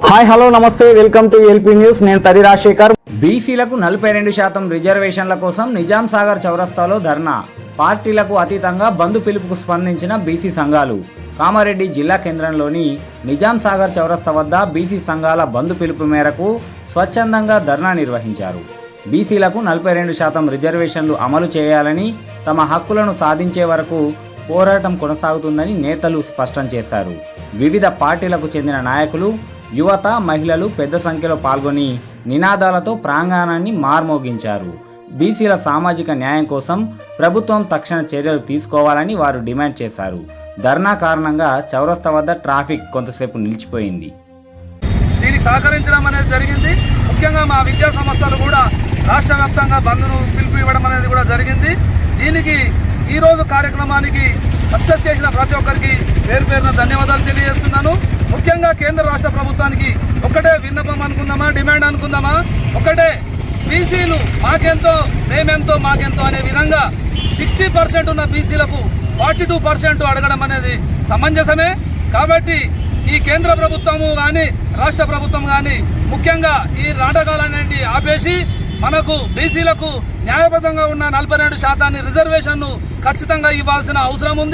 Hi hello నమస్తే welcome to LP news. నేను తది రాజశేఖర్. బీసీలకు 42% రిజర్వేషన్ల కోసం నిజాం సాగర్ చౌరస్తాలో ధర్నా. పార్టీలకు అతీతంగా బంద్ పిలుపుకు స్పందించిన బీసీ సంఘాలు. కామారెడ్డి జిల్లా కేంద్రంలోని నిజాం సాగర్ చౌరస్తా వద్ద బీసీ సంఘాల బంద్ పిలుపు మేరకు స్వచ్ఛందంగా ధర్నా నిర్వహించారు. బీసీలకు 42% రిజర్వేషన్లు అమలు చేయాలని, తమ హక్కులను సాధించే వరకు పోరాటం కొనసాగుతుందని నేతలు స్పష్టం చేశారు. వివిధ పార్టీలకు చెందిన నాయకులు, యువత, మహిళలు పెద్ద సంఖ్యలో పాల్గొని నినాదాలతో ప్రాంగణాన్ని మార్మోగించారు. బీసీల సామాజిక న్యాయం కోసం ప్రభుత్వం తక్షణ చర్యలు తీసుకోవాలని వారు డిమాండ్ చేశారు. ధర్నా కారణంగా చౌరస్తా వద్ద ట్రాఫిక్ కొంతసేపు నిలిచిపోయింది. దీనికి సహకరించడం అనేది జరిగింది. ముఖ్యంగా మా విద్యా సంస్థలు కూడా రాష్ట్ర వ్యాప్తంగా బంద్ను పిలుపు ఇవ్వడం అనేది కూడా జరిగింది. దీనికి ఈరోజు కార్యక్రమానికి సక్సెస్ చేసిన ప్రతి ఒక్కరికి పేరు పేరున ధన్యవాదాలు తెలియజేస్తున్నాను. ముఖ్యంగా కేంద్ర రాష్ట్ర ప్రభుత్వానికి ఒకటే విన్నపం అనుకుందామా, డిమాండ్ అనుకుందామా, ఒకటే బీసీలు మాకెంతో మేమెంతో మాకెంతో అనే విధంగా 60% ఉన్న బీసీలకు 42% అడగడం అనేది సమంజసమే. కాబట్టి ఈ కేంద్ర ప్రభుత్వము కానీ రాష్ట్ర ప్రభుత్వం కానీ ముఖ్యంగా ఈ నాటకాలన్నింటి ఆపేసి మనకు బీసీలకు న్యాయబద్ధంగా ఉన్న 42% రిజర్వేషన్ను ఖచ్చితంగా ఇవ్వాల్సిన అవసరం ఉంది.